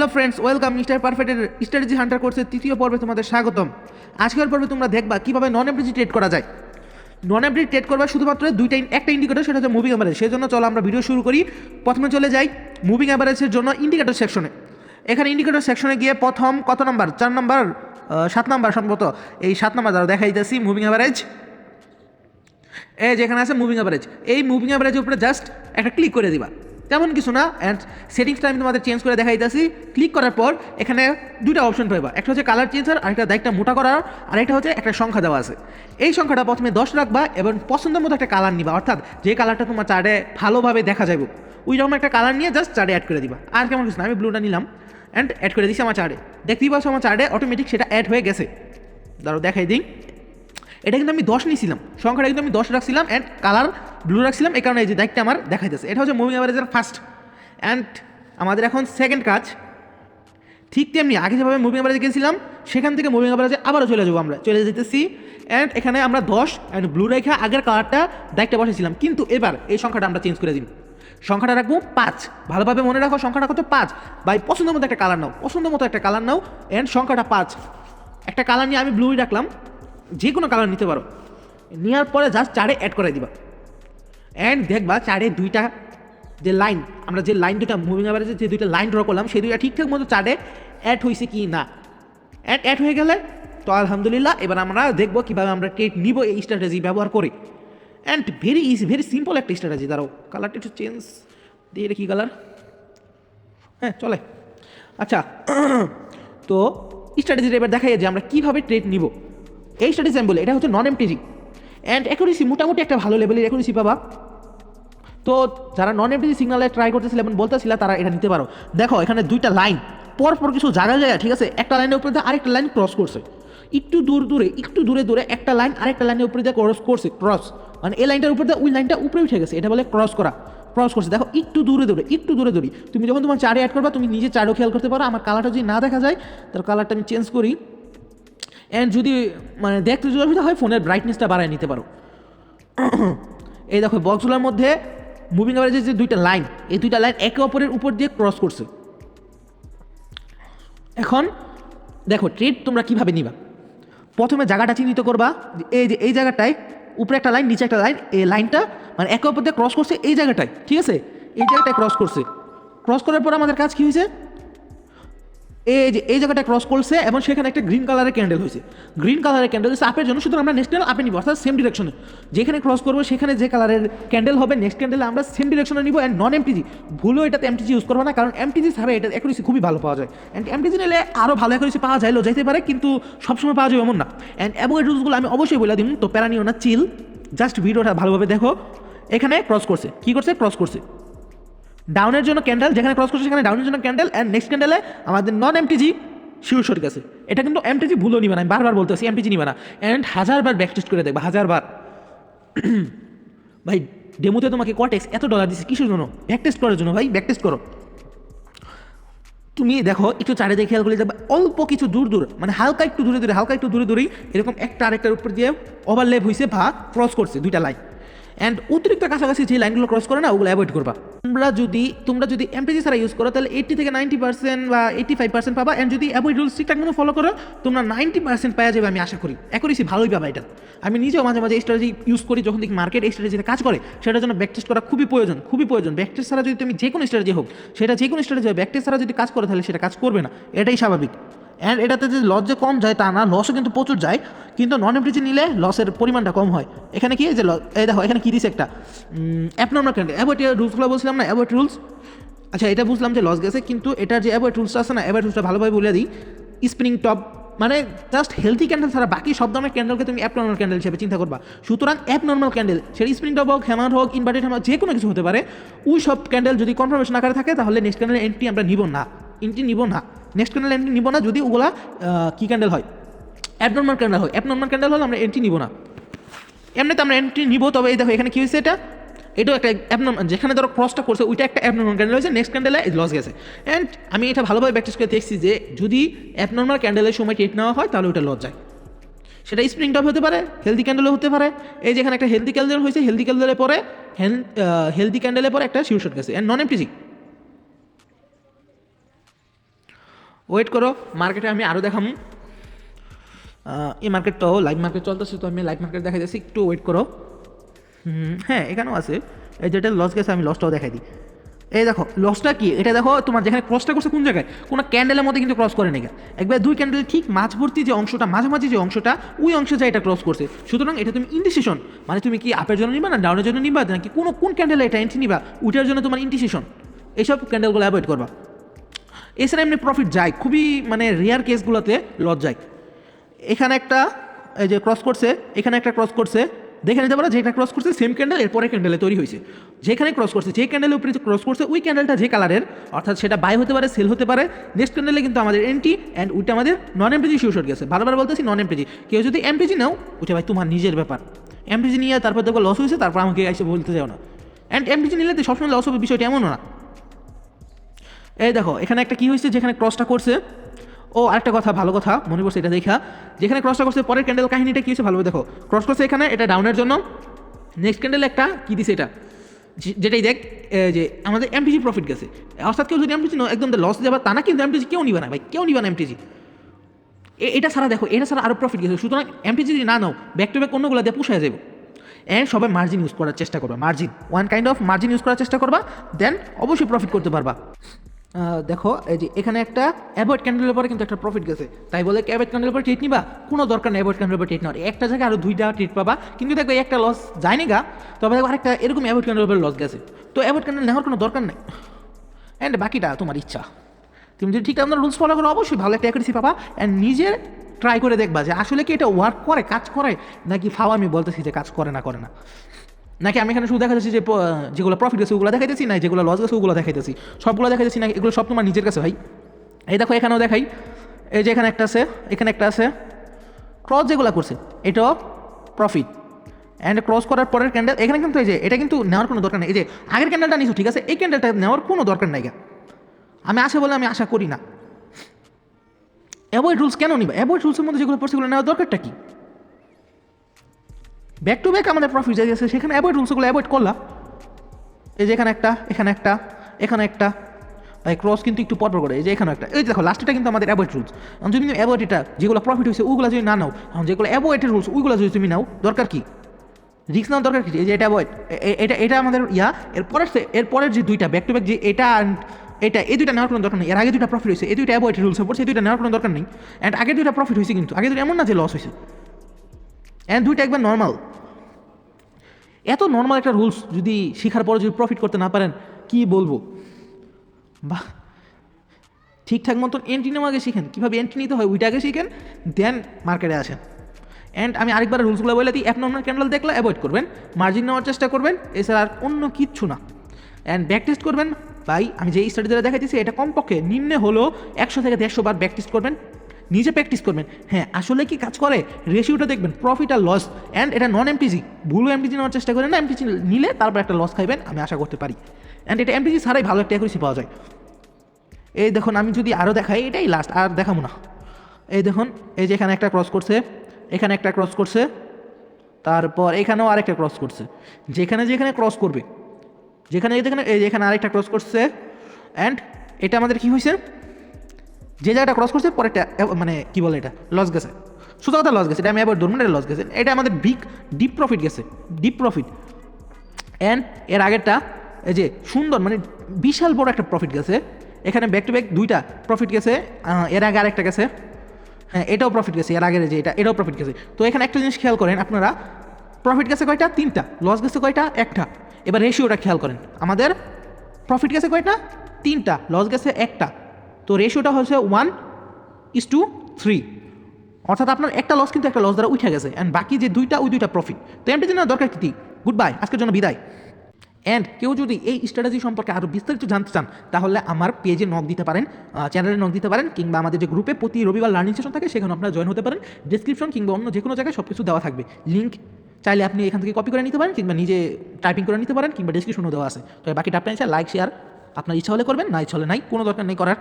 Hello friends, welcome mister পারফেক্টের strategy hunter কোর্সের তৃতীয় পর্বে তোমাদের স্বাগতম। আজকের পর্বে তোমরা দেখবা কীভাবে নন এফডিজি ট্রেড করা যায়। নন এফডিজি ট্রেড করবা শুধুমাত্র একটা ইন্ডিকেটর, সেটা হচ্ছে মুভিং অ্যাভারেজ। সেই জন্য চলো আমরা ভিডিও শুরু করি। প্রথমে চলে যাই মুভিং অ্যাভারেজের জন্য ইন্ডিকেটর সেকশনে। এখানে ইন্ডিকেটর সেকশনে গিয়ে প্রথম কত নাম্বার, 4 নাম্বার 7 নাম্বার সম্ভবত, এই 7 নাম্বার দ্বারা দেখাই দিতেছি মুভিং অ্যাভারেজ। এই যেখানে আছে মুভিং অ্যাভারেজ, এই মুভিং অ্যাভারেজের উপরে জাস্ট একটা ক্লিক করে দিবা, তেমন কিছু না। অ্যান্ড সেটিংসটা আমি তোমাদের চেঞ্জ করে দেখাই দিতেছি। ক্লিক করার পর এখানে দুইটা অপশন পাইবা, একটা হচ্ছে কালার চেঞ্জার, আরেকটা দায়িত্বটা মোটা করার, আরেকটা হচ্ছে একটা সংখ্যা দেওয়া আছে। এই সংখ্যাটা প্রথমে 10 রাখবা এবং পছন্দের মতো একটা কালার নিবা, অর্থাৎ যে কালারটা তোমার চার্টে ভালোভাবে দেখা যাবে ওই রকম একটা কালার নিয়ে জাস্ট চার্টে অ্যাড করে দিবা। আর কেমন কিছু না, আমি ব্লুটা নিলাম অ্যান্ড অ্যাড করে দিচ্ছি আমার চার্টে। দেখতেই পাচ্ছ আমার চার্টে অটোমেটিক সেটা অ্যাড হয়ে গেছে। দাঁড়াও দেখাই দিই। এটা কিন্তু আমি 10 নিয়েছিলাম, সংখ্যাটা কিন্তু আমি 10 রাখছিলাম অ্যান্ড কালার ব্লু রাখছিলাম, এই কারণে এই যে দায়িত্বটা আমার দেখাইতেছে। এটা হচ্ছে মুভিং অ্যাভারেজের ফার্স্ট। অ্যান্ড আমাদের এখন সেকেন্ড কাজ ঠিক তেমনি আগে যেভাবে মুভিং অ্যাভারেজে গেছিলাম সেখান থেকে মুভিং অ্যাভারেজে আবারও চলে যাবো, আমরা চলে যেতেছি। অ্যান্ড এখানে আমরা 10 অ্যান্ড ব্লু রেখা আগের কালারটা দায়িত্বটা বসেছিলাম, কিন্তু এবার এই সংখ্যাটা আমরা চেঞ্জ করে দিই। সংখ্যাটা রাখবো 5। ভালোভাবে মনে রাখো সংখ্যাটা কত, 5। ভাই পছন্দের মতো একটা কালার নাও, পছন্দের মতো একটা কালার নাও অ্যান্ড সংখ্যাটা 5। একটা কালার নিয়ে আমি ব্লুই রাখলাম, যে কোনো কালার নিতে পারো। নেওয়ার পরে জাস্ট চারে অ্যাড করে দিবা অ্যান্ড দেখবা চারে দুইটা যে লাইন, আমরা যে লাইন দুটা মুভিং অ্যাভারেজে যে দুইটা লাইন ড্র করলাম সেই দুইটা ঠিকঠাক মতো চার্টে অ্যাড হয়েছে কি না। অ্যাড হয়ে গেলে তো আলহামদুলিল্লাহ, এবার আমরা দেখবো কীভাবে আমরা ট্রেড নিব এই স্ট্র্যাটেজি ব্যবহার করে। And very easy, very simple একটা স্ট্র্যাটেজি। দাঁড়াও কালারটা একটু চেঞ্জ দিয়ে, এটা কী কালার, হ্যাঁ চলে। আচ্ছা তো স্ট্র্যাটেজিটা এবার দেখাই যে আমরা কীভাবে ট্রেড নিব। এই স্ট্র্যাটেজি আমি বলি এটা হচ্ছে নন এমটিজি অ্যান্ড অ্যাকুরেসি মোটামুটি একটা ভালো লেভেলের অ্যাকুরেসি পাবা। তো যারা নন এফডিজি সিগনালে ট্রাই করতেছিল এবং বলতেছিল তারা এটা নিতে পারো। দেখো এখানে দুইটা লাইন পরপর কিছু জায়গায় ঠিক আছে, একটা লাইনের উপরে দিয়ে আরেকটা লাইন ক্রস করছে, একটু দূরে দূরে একটা লাইন আরেকটা লাইনের উপরে দিয়ে ক্রস করছে। ক্রস মানে এই লাইনটার উপরে দিয়ে ওই লাইনটা উপরে উঠে গেছে, এটা বলে ক্রস করা। ক্রস করছে দেখো একটু দূরে দূরে। তুমি যখন তোমার চারে অ্যাড করবা তুমি নিজে চারও খেয়াল করতে পারো। আমার কালারটা যদি না দেখা যায় তার কালারটা আমি চেঞ্জ করি। অ্যান্ড যদি মানে দেখতে যদি অসুবিধা হয় ফোনের ব্রাইটনেসটা বাড়ায় নিতে পারো। এই দেখো বক্সগুলোর মধ্যে মুভিং অ্যাভারেজের যে দুইটা লাইন, এই দুইটা লাইন একে অপরের উপর দিয়ে ক্রস করছে। এখন দেখো ট্রেড তোমরা কীভাবে নিবা। প্রথমে জায়গাটা চিহ্নিত করবা, এই যে এই জায়গাটায় উপরে একটা লাইন নিচে একটা লাইন, এই লাইনটা মানে একে অপর দিয়ে ক্রস করছে এই জায়গাটায়, ঠিক আছে, এই জায়গাটায় ক্রস করছে। ক্রস করার পর আমাদের কাজ কী হয়েছে, এই যে এই জায়গাটা ক্রস করছে এবং সেখানে একটা গ্রিন কালারের ক্যান্ডেল হয়েছে। গ্রিন কালারের ক্যান্ডেল হচ্ছে আপের জন্য, সুতরাং আমরা নেক্সট ক্যান্ডেল আপে নিব, অর্থাৎ সেম ডিরেকশনে। যেখানে ক্রস করবো সেখানে যে কালারের ক্যান্ডেল হবে নেক্সট ক্যান্ডেলে আমরা সেম ডিরেকশনে নিব। অ্যান্ড নন এমটিজি ভুলেও এটাতে এমটিজি ইউজ করবো না, কারণ এমটিজি ছাড়া এটা অ্যাকুরেসি খুবই ভালো পাওয়া যায়। অ্যান্ড এমটিজি নিলে আরও ভালো অ্যাকুরেসি পাওয়া যায়, যাইতে পারে কিন্তু সবসময় পাওয়া যাবে এমন না। অ্যান্ড অ্যাভয়েড রুলসগুলো আমি অবশ্যই বলে দিন, তো প্যারা নিও না, চিল, জাস্ট ভিডিওটা ভালোভাবে দেখো। এখানে ক্রস করছে, কী করছে, ক্রস করছে ডাউনের জন্য ক্যান্ডেল, যেখানে ক্রস করছে সেখানে ডাউনের জন্য ক্যান্ডেল। অ্যান্ড নেক্সট ক্যান্ডেলে আমাদের নন এমটিজি শিওর সরে গেছে। এটা কিন্তু এমটিজি ভুলও নিবে না, আমি বারবার বলতেছি এমটিজি নিবে না। অ্যান্ড 1000বার ব্যাক টেস্ট করে দেখবা, 1000বার। ভাই ডেমোতে তোমাকে কটেক্স এত ডলার দিচ্ছে কিসের জন্য? ব্যাক টেস্ট করার জন্য। ভাই ব্যাক টেস্ট করো। তুমি দেখো একটু চারিদিকে খেয়াল করে দেখবা অল্প কিছু দূর মানে হালকা একটু দূরেই এরকম একটা আরেকটার উপর দিয়ে ওভারল্যাপ হয়েছে বা ক্রস করছে দুইটা লাইন। অ্যান্ড অতিরিক্ত কাছাকাছি যে লাইনগুলো ক্রস করে না ওগুলো অ্যাভয়েড করবা। তোমরা যদি এমটিজি ছাড়া ইউজ করো তাহলে 80 থেকে 90% বা 85% পাবা। অ্যান্ড যদি অ্যাভয়েড রুলস ঠিকঠাক মতো ফলো করো তোমরা 90% পাওয়া যাবে, আমি আশা করি। অ্যাকুরেসি ভালোই পাবা এটা। আমি নিজেও মাঝে মাঝে স্ট্র্যাটেজি ইউজ করি, যখন দেখি মার্কেট এই স্ট্র্যাটেজিতে কাজ করে সেটার জন্য ব্যাকটেস্ট করা খুবই প্রয়োজন। ব্যাকটেস্ট ছাড়া যদি তুমি যে কোনো স্ট্র্যাটেজি হোক, সেটা যে কোনো স্ট্র্যাটেজি হোক, ব্যাকটেস্ট ছাড়া যদি কাজ করে তাহলে সেটা কাজ করবে না, এটাই স্বাভাবিক। অ্যান্ড এটাতে যে লস যে কম যায় তা না, লসও কিন্তু প্রচুর যায়, কিন্তু নন এমটিজি নিলে লসের পরিমাণটা কম হয়। এখানে কি যে এই দেখো এখানে কী দিচ্ছে একটা অ্যাবনর্মাল ক্যান্ডেল। অ্যাভয়েড রুলসগুলো বলছিলাম না, অ্যাভয়েড রুলস। আচ্ছা এটা বুঝলাম যে লস গেছে, কিন্তু এটার যে অ্যাভয়েড রুলসটা আছে না, অ্যাভয়েড রুলসটা ভালোভাবে বলে দিই। স্পিনিং টপ মানে জাস্ট হেলথি ক্যান্ডেল ছাড়া বাকি সব ধরনের ক্যান্ডেলকে তুমি অ্যাবনর্মাল ক্যান্ডেল হিসেবে চিন্তা করবা। সুতরাং অ্যাবনর্মাল ক্যান্ডেল সেটা স্পিনিং টপ হোক, হ্যামার হোক, ইনভার্টেড হ্যামার, যে কোনো কিছু হতে পারে, ওই সব ক্যান্ডেল যদি কনফার্মেশন আকারে থাকে তাহলে নেক্সট ক্যান্ডেলের এন্ট্রি আমরা নিব না, নেক্সট ক্যান্ডেল এন্ট্রি নিব না। যদি ওগুলা কী ক্যান্ডেল হয়, অ্যাবনর্মাল ক্যান্ডেল হলে আমরা এন্ট্রি নিব না। এমনিতে আমরা এন্ট্রি নিব, তবে এই দেখো এখানে কী হয়েছে, এটাও একটা অ্যাবনর্মাল, যেখানে ধরো ক্রসটা করছে ওইটা একটা অ্যাবনর্মাল ক্যান্ডেল হয়েছে, নেক্সট ক্যান্ডেলে লস গেছে। অ্যান্ড আমি এটা ভালোভাবে প্র্যাকটিস করে দেখছি যে যদি অ্যাবনর্মাল ক্যান্ডেলের সময় ট্রেড নেওয়া হয় তাহলে ওইটা লস যায়। সেটা স্প্রিং টপ হতে পারে, হেলদি ক্যান্ডেলও হতে পারে। এই যেখানে একটা হেলদি ক্যান্ডেল হয়েছে, হেলদি ক্যান্ডেলের পরে একটা শিওর শট গেছে। অ্যান্ড নন এমটিজি ওয়েট করো, মার্কেটে আমি আরও দেখাম। এই মার্কেটটাও লাইভ মার্কেট চলতেছে, তো আমি লাইভ মার্কেট দেখাই যাচ্ছি, একটু ওয়েট করো। হ্যাঁ, এখানেও আছে, এই যেটা লস গেছে আমি লসটাও দেখাই দিই। এই দেখো লসটা কি, এটা দেখো তোমার যেখানে ক্রসটা করছে কোন জায়গায়, কোনো ক্যান্ডেলের মধ্যে কিন্তু ক্রস করে নেই, একবার দুই ক্যান্ডেল ঠিক মাঝবর্তী যে অংশটা, মাঝামাঝি যে অংশটা, ওই অংশে যা এটা ক্রস করছে। সুতরাং এটা তুমি ইন্ডিসিশন, মানে তুমি কি আপের জন্য নিবা না ডাউনের জন্য নিবা, নাকি কোন ক্যান্ডেলে এটা এন্ট্রি নিবা, ওইটার জন্য তোমার ইন্ডিসিশন, এইসব ক্যান্ডেলগুলো অ্যাভয়েড করবা। এছাড়া এমনি প্রফিট যায়, খুবই মানে রেয়ার কেসগুলোতে লস যায়। এখানে একটা এই যে ক্রস করছে, এখানে একটা ক্রস করছে, দেখে নিতে পারো যেটা ক্রস করছে সেম ক্যান্ডেল এরপরে ক্যান্ডেলে তৈরি হয়েছে। যেখানে ক্রস করছে, যে ক্যান্ডেলের উপরে ক্রস করছে ওই ক্যান্ডেলটা যে কালারের, অর্থাৎ সেটা বাই হতে পারে, সেল হতে পারে, নেক্সট ক্যান্ডেলে কিন্তু আমাদের এন্ট্রি, অ্যান্ড ওইটা আমাদের নন এমটিজি শিওর গেছে। বারবার বলতেছি নন এমটিজি, কেউ যদি এমটিজি নাও ওইটা ভাই তোমার নিজের ব্যাপার। এমটিজি নিয়ে তারপর দেখো লস হয়েছে, তারপর আমাকে এসে বলতে যাও না। অ্যান্ড এমটিজি নিলে তো সবসময় লস হবে বিষয়টা এমনও না। এই দেখো এখানে একটা কী হয়েছে, যেখানে ক্রসটা করছে, ও আরেকটা কথা, ভালো কথা মনে পড়ছে এটা দেখা, যেখানে ক্রসটা করছে পরের ক্যান্ডেল কাহিনীটা কী হয়েছে ভালোভাবে দেখো। ক্রস করছে এখানে, এটা ডাউনের জন্য, নেক্সট ক্যান্ডেল একটা কী দিছে এটা, যেটাই দেখ যে আমাদের এমটিজি প্রফিট গেছে। অর্থাৎ কেউ যদি এমটিজি একদম লস দেওয়া তা না, কিন্তু এমটিজি কেউ নিবে না ভাই, কেউ নিবে না এমটিজি। এটা ছাড়া দেখো, এটা ছাড়া আরও প্রফিট গেছে। সুতরাং এমটিজি যদি না নাও, ব্যাক টু ব্যাক অন্যগুলো দিয়ে পুষায় যাবে। অ্যান্ড সবাই মার্জিন ইউজ করার চেষ্টা করবা, margin one kind of margin use করার চেষ্টা করবা, দেন অবশ্যই প্রফিট করতে পারবা। দেখো এই যে এখানে একটা অ্যাভয়েড ক্যান্ডেলের পরে কিন্তু একটা প্রফিট গেছে, তাই বলে অ্যাভয়েড ক্যান্ডেলের পরে ট্রেড নিবা, কোনো দরকার নেই অ্যাভয়েড ক্যান্ডেলের পরে ট্রেড নেওয়ার। একটা জায়গায় আরও দুইটা ট্রেড পাবা, কিন্তু দেখবে একটা লস যায়নি গা, তবে দেখো আরেকটা এরকম অ্যাভয়েড ক্যান্ডেলের পরে লস গেছে। তো অ্যাভয়েড ক্যান্ডেল নেওয়ার কোনো দরকার নেই, অ্যান্ড বাকিটা তোমার ইচ্ছা। তুমি যদি ঠিক আপনার রুলস ফলো করো অবশ্যই ভালো একটা অ্যাকুরেসি পাবা, অ্যান্ড নিজের ট্রাই করে দেখবা যে আসলে কি এটা ওয়ার্ক করে, কাজ করে, নাকি ফাওয়া আমি বলতেছি যে কাজ করে না, নাকি আমি এখানে শুধু দেখা যাচ্ছে যে যেগুলো প্রফিট গেছে ওগুলো দেখাইতেছি, না যেগুলো লস গেছে ওগুলো দেখাইতেছি, সবগুলো দেখাইতেছি না, এগুলো সব তোমার নিজের কাছে ভাই। এই দেখো এখানেও দেখাই, এই যে এখানে একটা আছে, এখানে একটা আছে, ক্রস যেগুলো করছে এটাও প্রফিট, অ্যান্ড ক্রস করার পরের ক্যান্ডেল এখানে কিন্তু এই যে এটা কিন্তু নেওয়ার কোনো দরকার নেই। এই যে আগের ক্যান্ডেলটা নিছো ঠিক আছে, এই ক্যান্ডেলটা নেওয়ার কোনো দরকার নাই গা, আমি আশা বলে আমি আশা করি না। অ্যাভয়েড রুলস কেন নিবা, অ্যাভয়েড রুলসের মধ্যে যেগুলো পড়ছে সেগুলো নেওয়ার দরকারটা কি? ব্যাক টু ব্যাক আমাদের প্রফিট যাই আছে, সেখানে অ্যাভয়েড রুলসগুলো অ্যাভয়েড করলা। এই যে এখানে একটা, এখানে একটা, এখানে একটা, ভাই ক্রস কিন্তু একটু পরপর করে, এই যে এখানে একটা, এই দেখো লাস্টটা কিন্তু আমাদের অ্যাভয়েড রুলস। যদি তুমি অ্যাভয়েড এটা যেগুলো প্রফিট হয়েছে ওগুলো যদি না নাও, যেগুলো অ্যাভয়েডের রুলস ওইগুলো যদি তুমি নাও, দরকার কি, রিস্ক নেওয়ার দরকার কি? এই যে এটা অ্যাভয়েড, এটা আমাদের এরপরের যে দুইটা ব্যাক টু ব্যাক, যে এটা এটা, এই দুইটা নেওয়ার কোনো দরকার নেই। এর আগে দুইটা প্রফিট হয়েছে, এই দুইটা অ্যাভয়েড রুলসে পড়ছে, এই দুইটা নেওয়ার কোনো দরকার নেই। অ্যান্ড আগে দুইটা প্রফিট হয়েছে, কিন্তু আগে দুটো এমন না যে লস হয়েছে, অ্যান্ড দুইটা একবার নর্মাল। এত নর্মাল একটা রুলস যদি শেখার পরে যদি প্রফিট করতে না পারেন, কি বলবো। বাহ, ঠিকঠাক মতন এন্ট্রি নেওয়া আগে শিখেন, কীভাবে এন্ট্রি নিতে হয় ওইটা আগে শিখেন, দেন মার্কেটে আসেন। অ্যান্ড আমি আরেকবার রুলসগুলো বলে দিই, অ্যাবনর্মাল ক্যান্ডেল দেখলে অ্যাভয়েড করবেন, মার্জিন নেওয়ার চেষ্টা করবেন, এছাড়া আর অন্য কিচ্ছু না। অ্যান্ড ব্যাক টেস্ট করবেন ভাই, আমি যে স্টাডি দ্বারা দেখাইতেছি এটা কমপক্ষে নিম্নে হলো 100 থেকে 150 বার ব্যাক টেস্ট করবেন, নিজে প্র্যাকটিস করবেন। হ্যাঁ আসলে কি কাজ করে, রেশিওটা দেখবেন, প্রফিট আর লস, অ্যান্ড এটা নন এমটিজি, ভুলও এমটিজি নেওয়ার চেষ্টা করেন না, এমটিজি নিলে তারপর একটা লস খাইবেন, আমি আশা করতে পারি। অ্যান্ড এটা এমটিজি ছাড়াই ভালো একটা অ্যাকুরেসি পাওয়া যায়। এই দেখুন আমি যদি আরও দেখাই, এটাই লাস্ট, আর দেখাবো না। এই দেখুন এই যে এখানে একটা ক্রস করছে, এখানে একটা ক্রস করছে, তারপর এখানেও আরেকটা ক্রস করছে, যেখানে যেখানে ক্রস করবে, যেখানে যেখানে এই যেখানে আরেকটা ক্রস করছে, অ্যান্ড এটা আমাদের কি হয়েছে, যে জায়গাটা ক্রস করছে পরেরটা মানে কি বলে এটা লস গেছে, শুধু কথা লস গেছে, এটা আমি এবার ধরুন এটা লস গেছে, এটা আমাদের ডিপ প্রফিট গেছে, ডিপ প্রফিট। অ্যান্ড এর আগেরটা এই যে সুন্দর মানে বিশাল বড় একটা প্রফিট গেছে, এখানে ব্যাক টু ব্যাক দুইটা প্রফিট গেছে, এর আগে আরেকটা গেছে, হ্যাঁ এটাও প্রফিট গেছে, এর আগের যে এটাও প্রফিট গেছে। তো এখানে একটা জিনিস খেয়াল করেন আপনারা, প্রফিট গেছে কয়টা, 3টা, লস গেছে কয়টা, 1টা। এবার রেশিওটা খেয়াল করেন, আমাদের প্রফিট গেছে কয়টা, 3টা, লস গেছে 1টা, তো রেশিওটা হচ্ছে 1:3, অর্থাৎ আপনার একটা লস কিন্তু একটা লস দ্বারা উঠে গেছে, অ্যান্ড বাকি যে দুইটা ওই দুইটা প্রফিট। তো এমটি জন্য দরকার কি, গুড বাই, আজকের জন্য বিদায়। অ্যান্ড কেউ যদি এই স্ট্র্যাটেজি সম্পর্কে আরও বিস্তারিত জানতে চান, তাহলে আমার পেজে নক দিতে পারেন, চ্যানেলে নক দিতে পারেন, কিংবা আমাদের যে গ্রুপে প্রতি রবিবার লার্নিং সেশন থাকে সেখানে আপনারা জয়েন হতে পারেন। ডিসক্রিপশন কিংবা অন্য যে কোনো জায়গায় সব কিছু দেওয়া থাকবে, লিঙ্ক চাইলে আপনি এখান থেকে কপি করে নিতে পারেন, কিংবা নিজে টাইপিং করে নিতে পারেন, কিংবা ডিসক্রিপশনও দেওয়া আছে। তো বাকিটা আপনার ইচ্ছা, লাইক শেয়ার আপনার ইচ্ছা হলে করবেন, না ইচ্ছা হলে নাই, কোনো দরকার নেই করার।